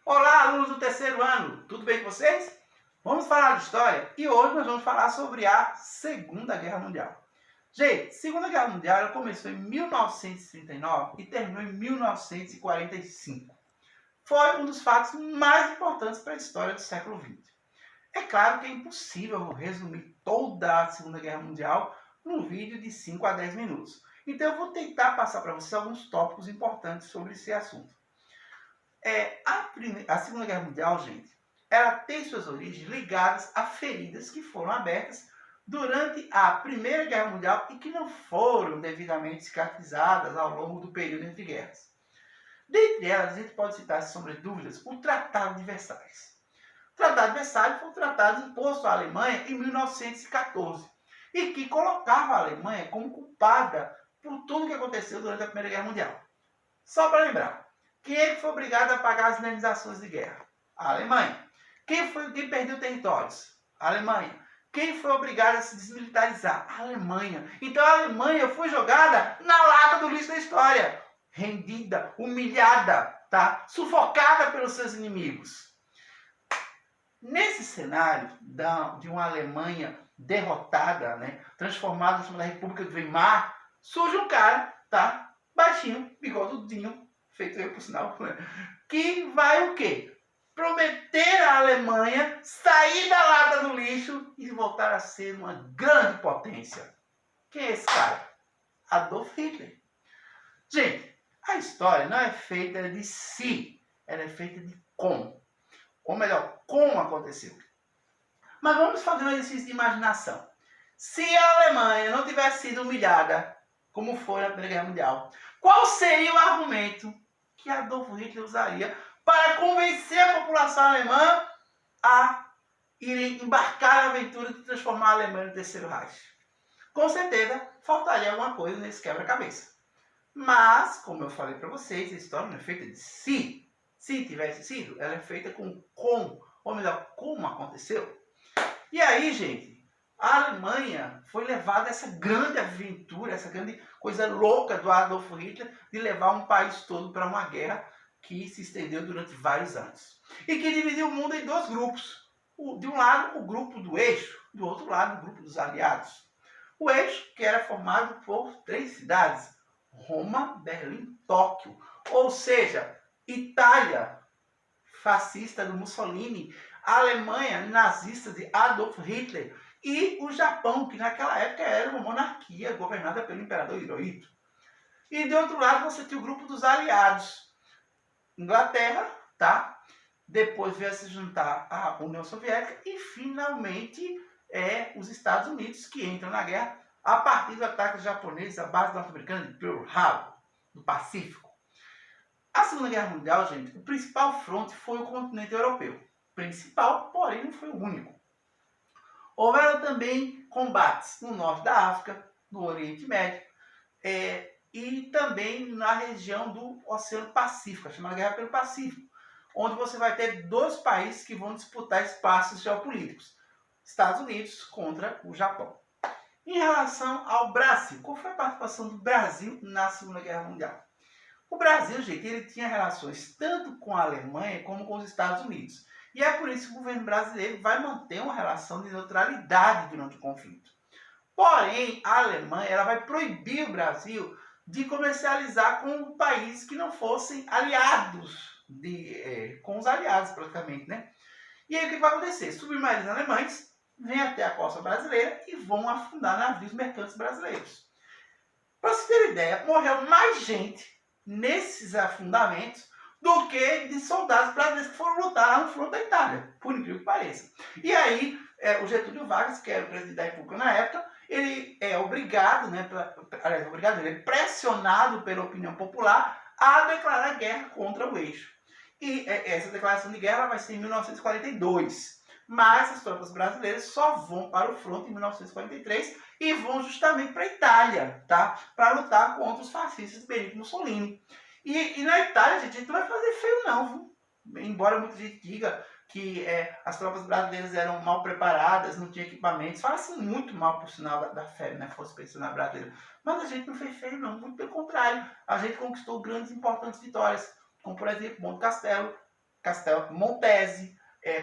Olá, alunos do terceiro ano, tudo bem com vocês? Vamos falar de história e hoje nós vamos falar sobre a Segunda Guerra Mundial. Gente, Segunda Guerra Mundial ela começou em 1939 e terminou em 1945. Foi um dos fatos mais importantes para a história do século XX. É claro que é impossível resumir toda a Segunda Guerra Mundial num vídeo de 5 a 10 minutos. Então eu vou tentar passar para vocês alguns tópicos importantes sobre esse assunto. A Segunda Guerra Mundial, gente, ela tem suas origens ligadas a feridas que foram abertas durante a Primeira Guerra Mundial e que não foram devidamente cicatrizadas ao longo do período entre guerras. Dentre elas, a gente pode citar, sem sombra de dúvidas, o Tratado de Versalhes. O Tratado de Versalhes foi um tratado imposto à Alemanha em 1914 e que colocava a Alemanha como culpada por tudo que aconteceu durante a Primeira Guerra Mundial. Só para lembrar, quem é que foi obrigado a pagar as indenizações de guerra? A Alemanha. Quem perdeu territórios? A Alemanha. Quem foi obrigado a se desmilitarizar? A Alemanha. Então a Alemanha foi jogada na lata do lixo da história. Rendida, humilhada, tá? Sufocada pelos seus inimigos. Nesse cenário de uma Alemanha derrotada, né, transformada na República de Weimar, surge um cara, tá? Baixinho, bigodudinho, feito eu por sinal, que vai o quê? Prometer à Alemanha sair da lata do lixo e voltar a ser uma grande potência. Quem é esse cara? Adolf Hitler. Gente, a história não é feita de si, ela é feita de como. Ou melhor, como aconteceu. Mas vamos fazer um exercício de imaginação. Se a Alemanha não tivesse sido humilhada, como foi na Primeira Guerra Mundial, qual seria o argumento que Adolf Hitler usaria para convencer a população alemã a irem embarcar na aventura de transformar a Alemanha no Terceiro Reich? Com certeza, faltaria alguma coisa nesse quebra-cabeça. Mas, como eu falei para vocês, a história não é feita de si. Se tivesse sido, ela é feita com como, ou melhor, como aconteceu. E aí, gente, a Alemanha foi levada a essa grande aventura, essa grande coisa louca do Adolf Hitler de levar um país todo para uma guerra que se estendeu durante vários anos. E que dividiu o mundo em dois grupos. De um lado, o grupo do eixo, do outro lado, o grupo dos aliados. O eixo, que era formado por 3 cidades, Roma, Berlim, Tóquio. Ou seja, Itália, fascista do Mussolini, a Alemanha nazista de Adolf Hitler e o Japão, que naquela época era uma monarquia governada pelo imperador Hirohito. E de outro lado você tinha o grupo dos aliados, Inglaterra, tá? Depois veio a se juntar a União Soviética e finalmente os Estados Unidos que entram na guerra a partir do ataque japonês à base norte-americana de Pearl Harbor, no Pacífico. A Segunda Guerra Mundial, gente, o principal fronte foi o continente europeu. Principal, porém não foi o único. Houveram também combates no norte da África, no Oriente Médio, e também na região do Oceano Pacífico, a chamada Guerra pelo Pacífico, onde você vai ter 2 países que vão disputar espaços geopolíticos. Estados Unidos contra o Japão. Em relação ao Brasil, qual foi a participação do Brasil na Segunda Guerra Mundial? O Brasil, gente, ele tinha relações tanto com a Alemanha como com os Estados Unidos. E é por isso que o governo brasileiro vai manter uma relação de neutralidade durante o conflito. Porém, a Alemanha ela vai proibir o Brasil de comercializar com países que não fossem aliados, com os aliados praticamente, né? E aí o que vai acontecer? Submarinos alemães vêm até a costa brasileira e vão afundar navios mercantes brasileiros. Para você ter ideia, morreu mais gente nesses afundamentos do que de soldados brasileiros que foram lutar no fronte da Itália, por incrível que pareça. E aí, o Getúlio Vargas, que era o presidente da República na época, ele é obrigado, ele é pressionado pela opinião popular a declarar guerra contra o eixo. E essa declaração de guerra vai ser em 1942. Mas as tropas brasileiras só vão para o fronte em 1943 e vão justamente para a Itália, tá? Para lutar contra os fascistas de Benito Mussolini. E na Itália, gente, a gente não vai fazer feio não, viu? Embora muita gente diga que as tropas brasileiras eram mal preparadas, não tinham equipamentos, fala-se muito mal, por sinal, da FEB, né? Força Expedicionária Brasileira. Mas a gente não fez feio não, muito pelo contrário. A gente conquistou grandes e importantes vitórias, como por exemplo, Monte Castelo, Castel Montese,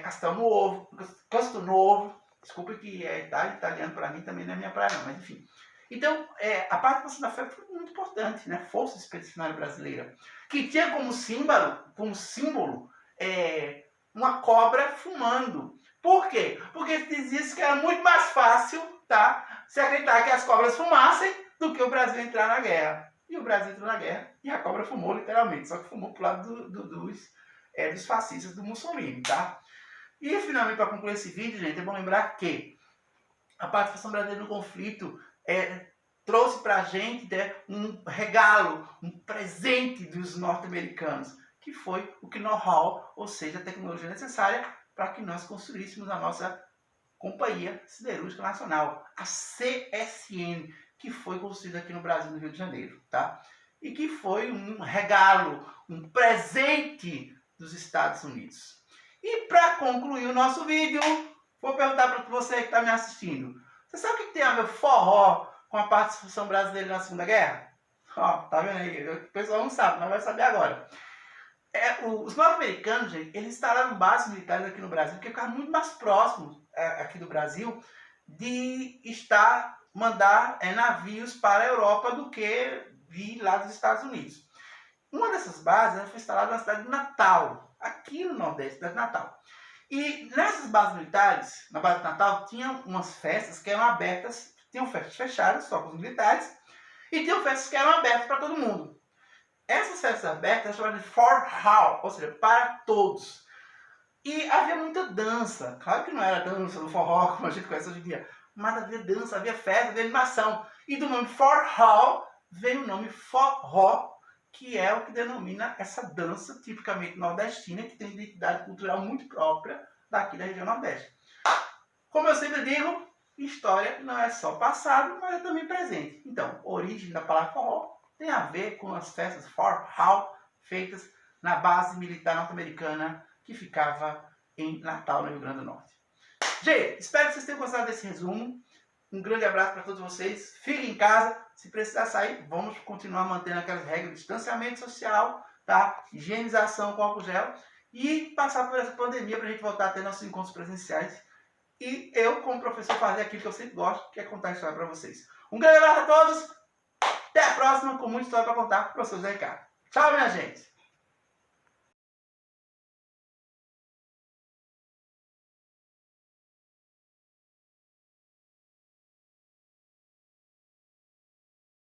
Castel Nuovo, Castel Nuovo. Desculpa que italiano para mim também não é minha praia não, mas enfim. Então, a participação da fé foi muito importante, né? Força Expedicionária Brasileira, que tinha como símbolo uma cobra fumando. Por quê? Porque dizia que era muito mais fácil, tá, se acreditar que as cobras fumassem do que o Brasil entrar na guerra. E o Brasil entrou na guerra e a cobra fumou literalmente, só que fumou pro lado dos fascistas do Mussolini, tá? E finalmente, para concluir esse vídeo, gente, é bom lembrar que a participação brasileira no conflito trouxe para a gente um regalo, um presente dos norte-americanos, que foi o know-how, ou seja, a tecnologia necessária para que nós construíssemos a nossa Companhia Siderúrgica Nacional, a CSN, que foi construída aqui no Brasil, no Rio de Janeiro, tá? E que foi um regalo, um presente dos Estados Unidos. E para concluir o nosso vídeo, vou perguntar para você que está me assistindo. Você sabe o que tem a ver forró com a participação brasileira na Segunda Guerra? Ó, tá vendo aí? O pessoal não sabe, mas vai saber agora. Os norte-americanos, gente, eles instalaram bases militares aqui no Brasil, porque ficavam muito mais próximos aqui do Brasil de mandar navios para a Europa do que vir lá dos Estados Unidos. Uma dessas bases foi instalada na cidade de Natal, aqui no Nordeste, cidade de Natal. E nessas bases militares, na base de Natal, tinham umas festas que eram abertas, tinham festas fechadas só para os militares, e tinham festas que eram abertas para todo mundo. Essas festas abertas eram chamadas de for all, ou seja, para todos. E havia muita dança. Claro que não era dança do forró, como a gente conhece hoje em dia, mas havia dança, havia festa, havia animação. E do nome for all veio o nome forró, que é o que denomina essa dança tipicamente nordestina, que tem identidade cultural muito própria daqui da região Nordeste. Como eu sempre digo, história não é só passado, mas é também presente. Então, a origem da palavra forró tem a ver com as festas for all feitas na base militar norte-americana que ficava em Natal, no Rio Grande do Norte. Gente, espero que vocês tenham gostado desse resumo. Um grande abraço para todos vocês. Fiquem em casa. Se precisar sair, vamos continuar mantendo aquelas regras de distanciamento social, tá? Higienização com álcool gel e passar por essa pandemia para a gente voltar a ter nossos encontros presenciais. E eu, como professor, fazer aquilo que eu sempre gosto, que é contar história para vocês. Um grande abraço a todos. Até a próxima, com muita história para contar, professor Zé Ricardo. Tchau, minha gente!